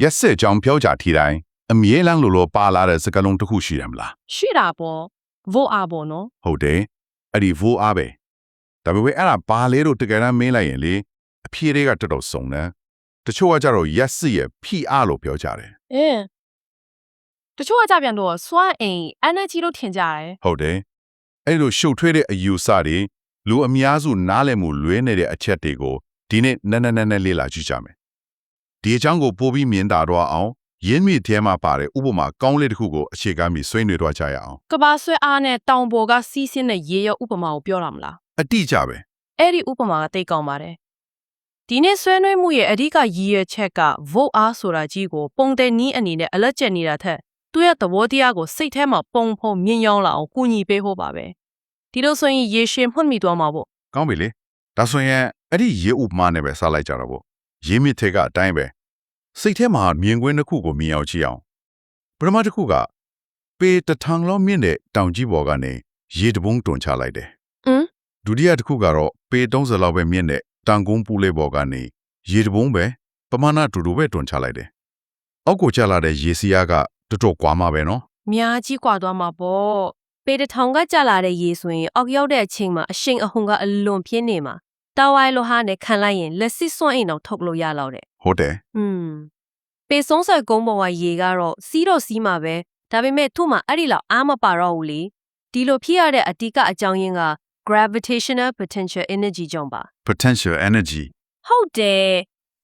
ရက်စစ်ကြောင့်ပြောကြထီတိုင်းအမြဲတမ်းလိုပါလာတဲ့စကားလုံးတစ်ခုရှိတယ်မလား ရှိတာပေါ့ vote အားပေါ့နော် ဟုတ်တယ်အဲ့ဒီ vote အားပဲဒါပေမဲ့အဲ့ဒါဘာလဲလို့တကယ်တမ်းမေးလိုက်ရင်လေအဖြေတွေကတော်တော်စုံတယ်တချို့ကကြတော့ရက်စစ်ရဲ့ဖိအားလို့ပြောကြတယ် တချို့ကကြပြန်တော့စွမ်းအိမ် energy လို့ထင်ကြတယ် ဟုတ်တယ်အဲ့လိုရှုပ်ထွေးတဲ့အယူအဆတွေလူအများစုနားလည်မှုလွဲနေတဲ့အချက်တွေကိုဒီနေ့နည်းနည်းလေးလာကြည့်ကြမယ်ဒီအကြောင်းကိုပို့ပြီးမြင်တာတော့အောင်ရင်းမြစ်ထဲမှာပါတဲ့ဥပမာကောင်းလေးတစ်ခုကိုအခြေခံပြီးဆွေးနွေးတော့ကြရအောင် ကဘာဆွဲအားနဲ့တောင်ပေါ်ကစီးဆင်းတဲ့ရေရောဥပမာကိုပြောတာမလား အတိအကျပဲ အဲ့ဒီဥပမာကတိတ်ကောင်းပါတယ်ဒီနေ့ဆွဲနွေးမှုရဲ့အဓိကရည်ရွယ်ချက်က vote အားဆိုတာကြီးကိုပုံတဲ့နီးအနေနဲ့အလက်ကျက်နေတာထက်သူ့ရဲ့သဘောတရားကိုစိတ်ထဲမှာပုံဖုံမြင်ရောက်လာအောင်ကူညီပေးဖို့ပါပဲဒီလိုဆိုရင်ရေရှည်မှတ်မိသွားမှာပေါ့ ကောင်းပြီလေဒါဆိုရင်အဲ့ဒီရေဥပမာနဲ့ပဲစလိုက်ကြတော့ပေါ့ရင်းမြစ်ထဲကအတိုင်းပဲစိတ်ထဲမှာမြင်ကွင်းတစ်ခုကိုမြင်အောင်ကြည့်အောင်ပထမတစ်ခုကပေတစ်ထောင်လောက်မြင့်တဲ့တောင်ကြီးပေါ်ကနေရေတပုံးတွန်ချလိုက်တယ်ဒုတိယတစ်ခုကတော့ပေ30လောက်ပဲမြင့်တဲ့တောင်ကုန်းပူလေးပေါ်ကနေရေတပုံးပဲပမာဏတူတူပဲတွန်ချလိုက်တယ်အောက်ကိုကျလာတဲ့ရေစီးအားကတော်တော်ကွာမှာပဲနော် များကြီးกว่าသွားမှာပေါ့ပေတစ်ထောင်ကကြလာတဲ့ရေဆိုရင်အောက်ရောက်တဲ့အချိန်မှာအရှိန်အဟုန်ကအလွန်ပြင်းနေမှာတာဝိုင်လိုဟာနဲ့ခံလိုက်ရင်လက်စစ်စွန့်အိမ်တော့ထုတ်လို့ရတော့တဲ့ ဟုတ်တယ် ပေဆုံးဆက်ကုန်းပေါ်ကရေကတော့စီးတော့စီးမှာပဲဒါပေမဲ့သူ့မှာအဲ့ဒီလောက်အားမပါတော့ဘူးလေဒီလိုဖြစ်ရတဲ့အဓိကအကြောင်းရင်းက gravitational potential energy ကြောင့်ပါ potential energy ဟုတ်တယ်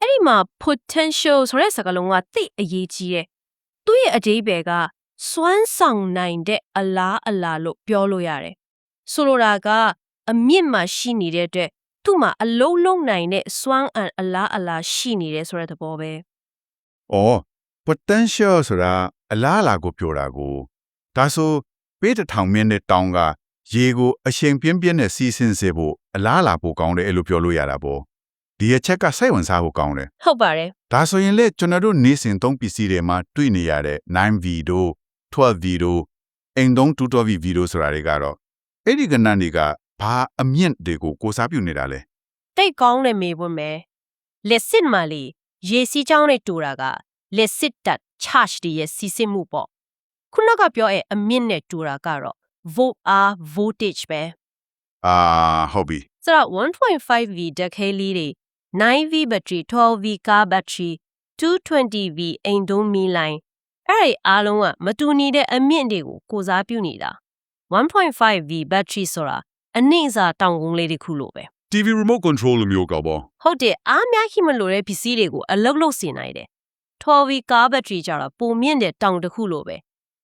အဲ့ဒီမှာ potential ဆိုတဲ့စကားလုံးကသိအရေးကြီးတယ်သူ့ရဲ့အဓိပ္ပာယ်ကစွမ်းဆောင်နိုင်တဲ့အလားအလာလို့ပြောလို့ရတယ်ဆိုလိုတာကအမြင့်မှာရှိနေတဲ့အတွက်သူ့မှာအလုံးလုံးနိုင်တဲ့စွမ်းအံအလားအလာရှိနေတယ်ဆိုတဲ့သဘောပဲ อ๋อ potential ဆိုတာအလားအလာကိုပြောတာကိုဒါဆိုပေးတစ်ထောင်မြင့်တဲ့တောင်ကရေကိုအရှိန်ပြင်းပြင်းနဲ့စီးဆင်းစေဖို့အလားအလာပိုကောင်းတယ်အဲ့လိုပြောလို့ရတာပေါ့ဒီအချက်ကစိတ်ဝင်စားဖို့ကောင်းတယ် ဟုတ်ပါတယ် ဒါဆိုရင်လေကျွန်တော်တို့နေစဉ်သုံးပစ္စည်းတွေမှာတွေ့နေရတဲ့ 9V တို့ 12V တို့အိမ်သုံး 212V တို့ဆိုတာတွေကတော့အဲ့ဒီကဏ္ဍတွေကဘာအမြင့်တွေကိုကိုစားပြုနေတာလဲ တိတ်ကောင်းတယ်မေဖို့မယ်လက်စစ်မှလေရေစီးကြောင်းနဲ့တူတာကလက်စစ်တက် charge တွေရဲ့စီးဆင်းမှုပေါ့ခုနကပြောရဲ့အမြင့်နဲ့တူတာကတော့ volt အား voltage ပဲ ဟုတ်ပြီ ဆိုတော့ 1.5V ဓာတ်ခဲလေးတွေ 9V battery 12V car battery 220V အိမ်သုံးမီလိုင်းအဲ့ဒီအားလုံးကမတူညီတဲ့အမြင့်တွေကိုကိုစားပြုနေတာ 1.5V battery ဆိုတာအနည်းစားတောင်ကုန်းလေးတစ်ခုလိုပဲ TV remote control လိုမျိုးကောပေါ့ ဟုတ်တယ်အားများရှိမလို့တဲ့ပစ္စည်းတွေကိုအလုတ်လုတ်စေနိုင်တယ် 12V car battery ကြတော့ပုံမြင့်တဲ့တောင်တစ်ခုလိုပဲ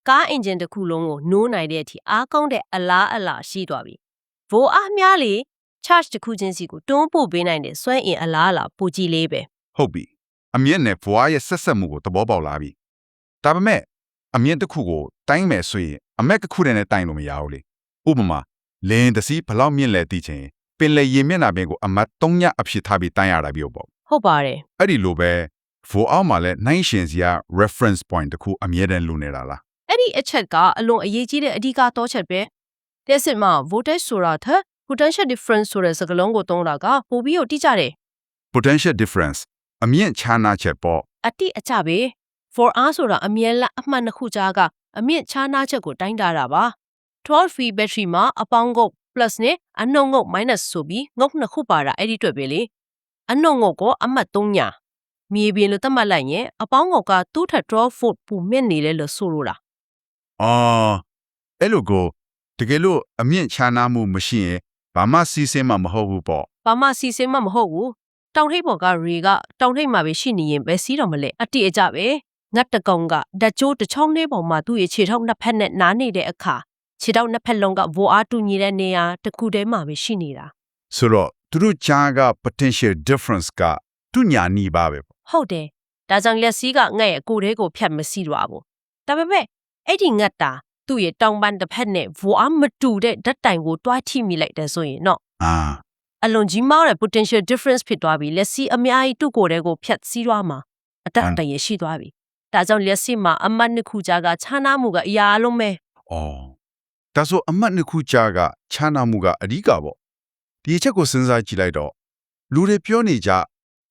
ကားအင်ဂျင်တစ်ခုလုံးကိုနိုးနိုင်တဲ့အထိအားကောင်းတဲ့အလားအလာရှိသွားပြီဗိုလ်အားများလေ charge တစ်ခုချင်းစီကိုတွန်းပို့ပေးနိုင်တဲ့စွမ်းအင်အလားအလာပိုကြီးလေးပဲ ဟုတ်ပြီအမြင့်နဲ့ဘွားရဲ့ဆက်ဆက်မှုကိုသဘောပေါက်လာပြီဒါပေမဲ့အမြင့်တစ်ခုကိုတိုင်းမယ်ဆိုရင်အမက်တစ်ခုတည်းနဲ့တိုင်းလို့မရဘူးလေဥပမာလင်းတစီဘလောက်မြင့်လဲသိချင်ပင်လေရင်မျက်နှာပင်ကိုအမတ်3ညအဖြစ်ထားပြီးတိုင်းရတာပြောပေါ့ ဟုတ်ပါတယ် အဲ့ဒီလိုပဲဖိုအောက်မှာလည်းနိုင်ရှင်စီက reference point တစ်ခုအမြဲတမ်းလိုနေတာလား အဲ့ဒီအချက်ကအလွန်အရေးကြီးတဲ့အဓိကတော့ချက်ပဲလက်စစ်မှာ voltage ဆိုတာထက် potential difference ဆိုတဲ့စကားလုံးကိုသုံးတာကပိုပြီးတော့တိကျတယ် potential difference အမြင့်ခြားနာချက်ပေါ့ အတိအကျပဲ for r ဆိုတာအမြဲလအမှတ်နှစ်ခုကြားကအမြင့်ခြားနာချက်ကိုတိုင်းတာတာပါ 12V battery မှာအပေါင်းငုတ် plus နဲ့အနှုတ်ငုတ် minus ဆိုပြီးငုတ်နှစ်ခုပါတာအဲ့ဒီအတွက်ပဲလေအနှုတ်ငုတ်ကအမှတ်3ညာမြေပြင်လို့သတ်မှတ်လိုက်ရင်အပေါင်းငုတ်ကသူ့ထက်12 volt ပိုမြင့်နေတယ်လို့ဆိုလိုတာ အဲ့လိုကိုတကယ်လို့အမြင့်ခြားနာမှုမရှိရင်ဘာမှစီးဆင်းမှာမဟုတ်ဘူးပေါ့ ဘာမှစီစဉ်မှမဟုတ်ဘူးတောင်ထိပ်ပေါ်ကရေကတောင်ထိပ်မှာပဲရှိနေရင်ပဲစီးတော့မလဲအတိအကျပဲငတ်တကောင်ကဓာတ်ကြိုးတစ်ချောင်းလေးပေါ်မှာသူ့ရဲ့ခြေထောက်နှစ်ဖက်နဲ့နားနေတဲ့အခါခြေထောက်နှစ်ဖက်လုံးကဗိုလ်အားတူညီတဲ့နေရာတစ်ခုတည်းမှာပဲရှိနေတာ ဆိုတော့သူတို့ခြားက potential difference ကသူညာနီးပါပဲပေါ့ ဟုတ်တယ်ဒါကြောင့်လက်စီးကငှက်ရဲ့ကိုယ်ထဲကိုဖြတ်မစီးတော့ဘူးဒါပေမဲ့အဲ့ဒီငတ်တာသူ့ရဲ့တောင်ပန်းတစ်ဖက်နဲ့ဗိုလ်အားမတူတဲ့ဓာတ်တိုင်ကိုတွားထိမိလိုက်တယ်ဆိုရင်တော့ အလွန်ကြီးမားတဲ့ potential difference ဖြစ်သွားပြီလက်စီအများကြီးသူ့ကိုယ်ထဲကိုဖြတ်စီးသွားမှာအတတ်တရရှိသွားပြီဒါကြောင့်လက်စီမှာအမတ်နှစ်ခုကြားကခြားနားမှုကအရာအလုံးပဲ ဒါဆိုအမှတ်နှစ်ခုကြားကခြားနာမှုကအဓိကပေါ့ဒီအချက်ကိုစဉ်းစားကြည့်လိုက်တော့လူတွေပြောနေကြ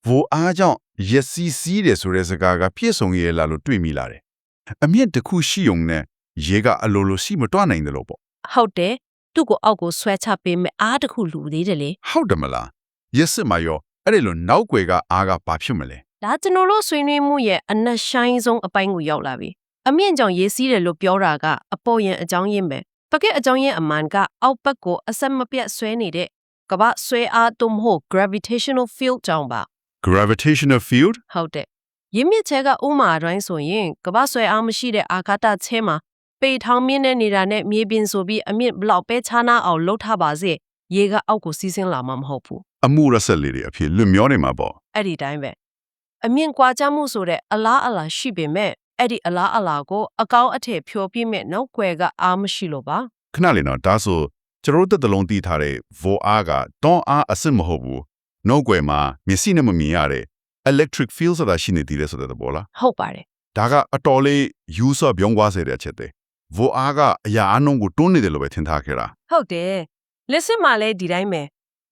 ဗိုလ်အားကြောင့် ရက်စီစီးတယ်ဆိုတဲ့စကားကပြည့်စုံရဲ့လားလို့တွေးမိလာတယ်အမြင့်တစ်ခုရှိုံနဲ့ရေကအလိုလိုရှိမတွနိုင်တယ်လို့ပေါ့ ဟုတ်တယ်သူ့ကိုအောက်ကိုဆွဲချပေးမယ်အားတစ်ခုလူသေးတယ်လေ ဟုတ်တယ်မလားရက်စစ်မှာရောအဲ့ဒီလိုနောက်ွယ်ကအားကဘာဖြစ်မလဲ ဒါကျွန်တော်တို့ဆွေးနွေးမှုရဲ့အနက်ရှိုင်းဆုံးအပိုင်းကိုရောက်လာပြီအမြင့်ကြောင့်ရေးစီးတယ်လို့ပြောတာကအပေါ်ရင်အကြောင်းရင်းပဲတကယ်အကြောင်းရင်းအမှန်ကအောက်ဘက်ကိုအဆက်မပြတ်ဆွဲနေတဲ့ကမ္ဘာဆွဲအားသို့မဟုတ် gravitational field ကြောင့်ပါ gravitational field ဟုတ်တယ်ရင်းမြစ်ချဲကဥမာအတိုင်းဆိုရင်ကမ္ဘာဆွဲအားမရှိတဲ့အာကာသချဲမှာပေထောင်မြင့်တဲ့နေတာနဲ့မြေပြင်ဆိုပြီးအမြင့်ဘလောက်ပဲခြားနာအောင်လှုပ်ထားပါစေရေကအောက်ကိုစီးဆင်းလာမှာမဟုတ်ဘူး အမှုရဆက်လေးတွေအဖြစ်လွတ်မျောနေမှာပေါ့ အဲ့ဒီတိုင်းပဲအမြင့်ကွာခြားမှုဆိုတဲ့အလားအလာရှိပေမဲ့အဲ့ဒီအလားအလာကိုအကောင်းအထည်ဖြောပြမဲ့နောက်ွယ်ကအားမရှိလို့ပါ ခဏလေးနော်ဒါဆိုကျွန်တော်တို့တစ်လုံးတီးထားတဲ့ vo အားကတွန်းအားအစစ်မဟုတ်ဘူးနောက်ွယ်မှာမျက်စိနဲ့မမြင်ရတဲ့ electric field ဆိုတာရှိနေသေးတယ်ဆိုတဲ့သဘောလား ဟုတ်ပါတယ် ဒါကအတော်လေး user ပြောင်းသွားစေတဲ့အချက်တွေ vo အားကအရာအနှုံးကိုတွန်းနေတယ်လို့ပဲထင်ထားခဲ့တာ ဟုတ်တယ်လက်စစ်မှာလည်းဒီတိုင်းပဲ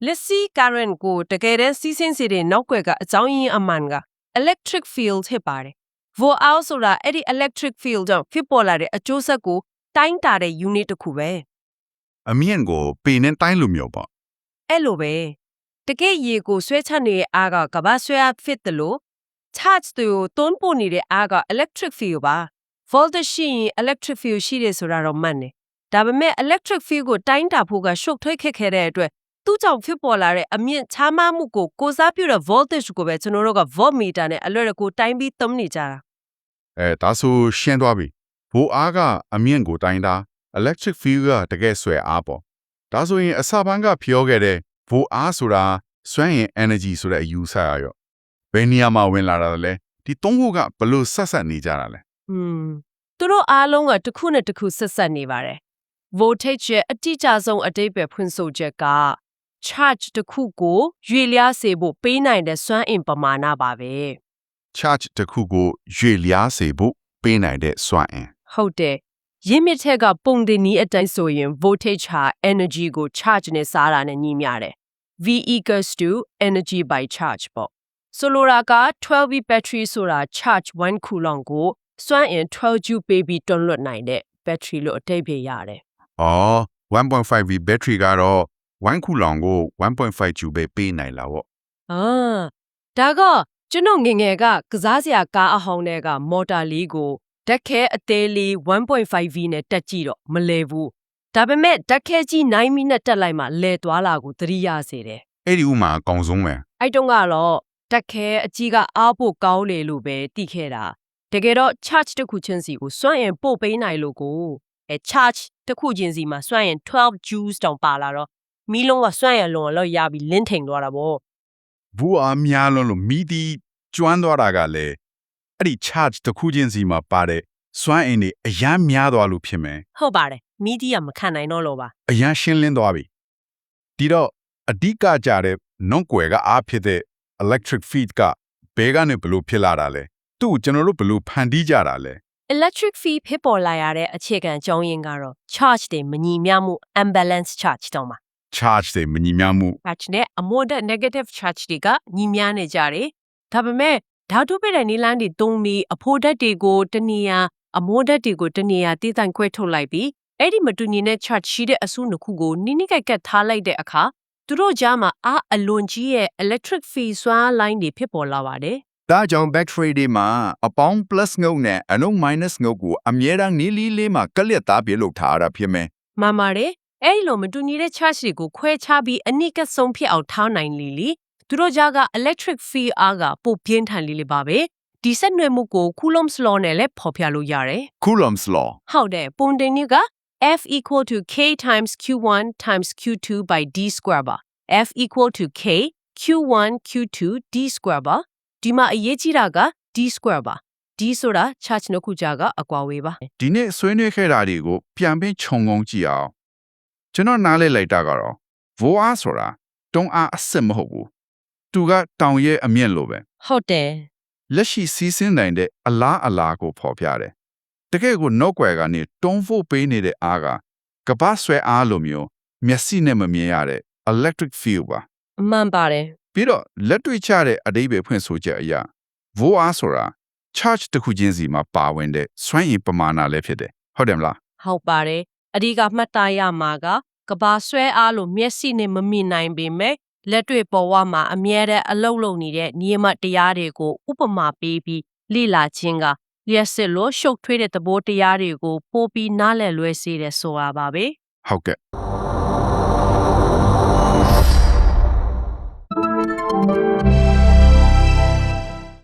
လက်စီ current ကိုတကယ်တမ်းစီးဆင်းစေတဲ့နောက်ွယ်ကအကြောင်းရင်းအမှန်က electric field ဖြစ်ပါတယ် Vout ဆိုတာအဲ့ဒီ electric field ကြောင့်ဖြစ်ပေါ်လာတဲ့အကျိုးဆက်ကိုတိုင်းတာတဲ့ unit တစ်ခုပဲ အမြင့်ကိုပေနဲ့တိုင်းလို့မျိုးပေါ့ အဲ့လိုပဲတကယ်ရေကိုဆွဲချနေတဲ့အားကကမ္ဘာဆွဲအားဖြစ်တယ်လို့ charge တွေကိုတွန်းပို့နေတဲ့အားက electric field ပါ voltage ရှိရင် electric field ရှိတယ်ဆိုတာတော့မှန်တယ်ဒါပေမဲ့ electric field ကိုတိုင်းတာဖို့ကရှုပ်ထွေးခက်ခဲတဲ့အတွက်သူ့ကြောင့်ဖြစ်ပေါ်လာတဲ့အမြင့်ချားမမှုကိုကိုစားပြုတဲ့ voltage ကိုပဲကျွန်တော်တို့က voltmeter နဲ့အလွယ်တကူတိုင်းပြီးသုံးနေကြတာ ဒါဆိုရှင်းသွားပြီ vo အားကအမြင့်ကိုတိုင်းတာ electric field ကတကယ်ဆွဲအားပေါ့ဒါဆိုရင်အစပိုင်းကပြောခဲ့တဲ့ vo အားဆိုတာစွမ်းအင် energy ဆိုတဲ့အယူဆရရောဘယ်နေရာမှာဝင်လာတာလဲဒီသုံးခုကဘလို့ဆက်နေကြတာလဲ သူတို့အားလုံးကတစ်ခုနဲ့တစ်ခုဆက်ဆက်နေပါတယ် voltage ရဲ့အတိအကျဆုံးအဓိပ္ပာယ်ဖွင့်ဆိုချက်က charge တစ်ခုကိုရွေ့လျားစေဖို့ပေးနိုင်တဲ့စွမ်းအင်ပမာဏပါပဲ charge တစ်ခုကိုရွေ့လျားစေဖို့ပေးနိုင်တဲ့စွမ်းအင် ဟုတ်တယ်ရင်းမြစ်ထက်ကပုံတင်နီးအတိုင်းဆိုရင် voltage ဟာ energy ကို charge နဲ့စားတာနဲ့ညီမျှတယ် V equals to energy by charge ပေါ့ဆိုလိုတာက 12V battery ဆိုတာ charge 1 coulomb ကိုစွမ်းအင် 12 joule ပေးပြီးတွန်းလွှတ်နိုင်တဲ့ battery လို့အဓိပ္ပာယ်ရတယ် 1.5V battery ကတော့1ခုလောင်ကို 1.5 joule ပဲပေးနိုင်လာပေါ့ ဒါကကျွန်တော်ငယ်ငယ်ကကစားစရာကားအဟောင်းတွေကမော်တာလေးကိုဓာတ်ခဲအသေးလေး 1.5V နဲ့တက်ကြည့်တော့မလဲဘူးဒါပေမဲ့ဓာတ်ခဲကြီး9မိနစ်တက်လိုက်မှလဲသွားလာကိုသတိရစေတယ် အဲ့ဒီဥမာအကောင်ဆုံးပဲ အဲ့တုန်းကတော့ဓာတ်ခဲအကြီးကအားဖို့ကောင်းလေလို့ပဲသိခဲ့တာတကယ်တော့ charge တစ်ခုချင်းစီကိုစွမ်းအင်ပို့ပေးနိုင်လို့ကိုcharge တစ်ခုချင်းစီမှာစွမ်းအင်12 joules တောင်ပါလာတော့မီးလုံးကစွမ်းအင်လုံးလောက်ရပြီးလင်းထိန်သွားတာပေါ့ ဘူးအားများလွန်းလို့မီးတီကျွမ်းသွားတာကလည်းအဲ့ဒီ charge တစ်ခုချင်းစီမှာပါတဲ့စွမ်းအင်တွေအရန်များသွားလို့ဖြစ်မယ် ဟုတ်ပါတယ်မီးတီးကမခံနိုင်တော့လို့ပါ အရန်ရှင်းလင်းသွားပြီဒီတော့အဓိကကြတဲ့နှုတ်ကွယ်ကအားဖြစ်တဲ့ electric field ကဘယ်ကနေဘလို့ဖြစ်လာတာလဲသူ့ကျွန်တော်တို့ဘလို့ဖန်တီးကြတာလဲ electric field ဖြစ်ပေါ်လာရတဲ့အခြေခံအကြောင်းရင်းကတော့ charge တွေမညီမျှမှု unbalance charge တောင်ပါ charge တွေမညီမျှမှု charge နဲ့အမိုးတက် negative charge တွေကညီမျှနေကြတယ်ဒါပေမဲ့ဓာတုပစ်တဲ့နည်းလမ်းတွေသုံးပြီးအဖိုးဓာတ်တွေကိုတနေရာအမိုးဓာတ်တွေကိုတနေရာတည်တံ့ခွဲထုတ်လိုက်ပြီးအဲ့ဒီမတူညီတဲ့ charge ရှိတဲ့အစုနှစ်ခုကိုနိနိကက်ကက်ထားလိုက်တဲ့အခါသူတို့ကြားမှာအားအလွန်ကြီးရဲ့ electric field စွမ်းအားလိုင်းတွေဖြစ်ပေါ်လာပါတယ် ဒါကြောင့် battery တွေမှာအပေါင်း plus ငုတ်နဲ့အနုံ minus ငုတ်ကိုအမြဲတမ်းနီးလီလေးမှာကလျက်သားပြလုပ်ထားရတာဖြစ်မယ် မှန်ပါတယ်အဲ့ဒီလိုမတူညီတဲ့ charge တွေကိုခွဲခြားပြီးအနိကဆုံးဖြစ်အောင်ထားနိုင်လီသူတို့ကြားက electric field အားကပိုပြင်းထန်လီပါပဲဒီဆက်နွယ်မှုကို Coulomb's law နဲ့လည်းဖော်ပြလို့ရတယ် Coulomb's law ဟုတ်တယ်ပုံတင်နည်းက F equal to K times Q1 times Q2 by D square ပါ F equal to K Q1 Q2 D square ပါဒီမှာအရေးကြီးတာက D square ပါ D ဆိုတာ charge နှစ်ခုကြားကအကွာဝေးပါ ဒီနေ့ဆွေးနွေးခဲ့တာတွေကိုပြန်ပြီးခြုံငုံကြည့်အောင်ကျွန်တော်နားလည်လိုက်တာကတော့ vo အားဆိုတာတွန်းအားအစစ်မဟုတ်ဘူးသူကတောင်ရဲ့အမြင့်လိုပဲ ဟုတ်တယ် လက်ရှိစီးဆင်းနိုင်တဲ့အလားအလာကိုဖော်ပြတယ်တကယ်ကိုနှုတ်ကွယ်ကနေတွန်းဖို့ပေးနေတဲ့အားကကပတ်ဆွဲအားလိုမျိုးမျက်စိနဲ့မမြင်ရတဲ့ electric field ပါ မှန်ပါတယ် ပြီးတော့လက်တွေ့ချတဲ့အဓိပ္ပာယ်ဖွင့်ဆိုချက်အရာ voa ဆိုတာ charge တစ်ခုချင်းစီမှာပါဝင်တဲ့စွမ်းအင်ပမာဏလည်းဖြစ်တယ်ဟုတ်တယ်မလား ဟုတ်ပါတယ်အဓိကမှတ်သားရမှာကကဘာဆွဲအားလို့မျက်စိနဲ့မမြင်နိုင်ပေမဲ့လက်တွေ့ပေါ်ဝမှာအမြဲတမ်းအလုံးလုံးနေတဲ့ညီမတရားတွေကိုဥပမာပေးပြီးလေ့လာခြင်းကလျှက်စစ်လို့ရှုပ်ထွေးတဲ့သဘောတရားတွေကိုပိုပြီးနားလည်လွယ်စေတယ်ဆိုတာပါပဲ ဟုတ်ကဲ့